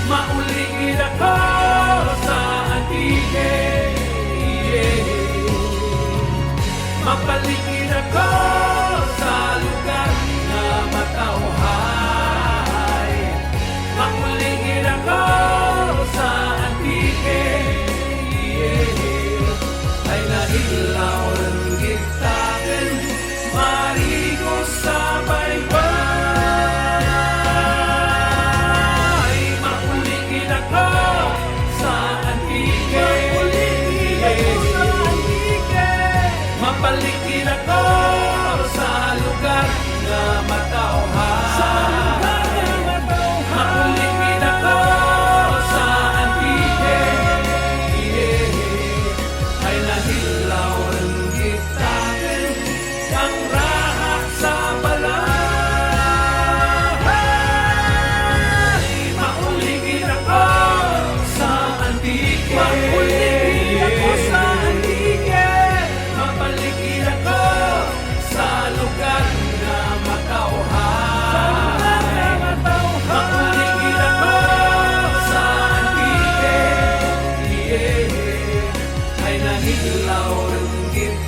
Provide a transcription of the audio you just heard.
Mauligid ako sa antique, mapaligid ako sa lugar na matauhay. Mauligid ako sa antique, ay nahilaw ng gitaken, marigo sa baybay. Mauligid ako sa antique, mapaligid ako sa lugar na matauhay. Mauligid ako sa antique, ay nahilaw ng gitaken, ang raha sa balay. Mauligid ako sa antique, mauligid ako sa antique, mapaligid ako sa lugar na matauhay. Mauligid ako sa antique, ay nahilaw ng gitaken,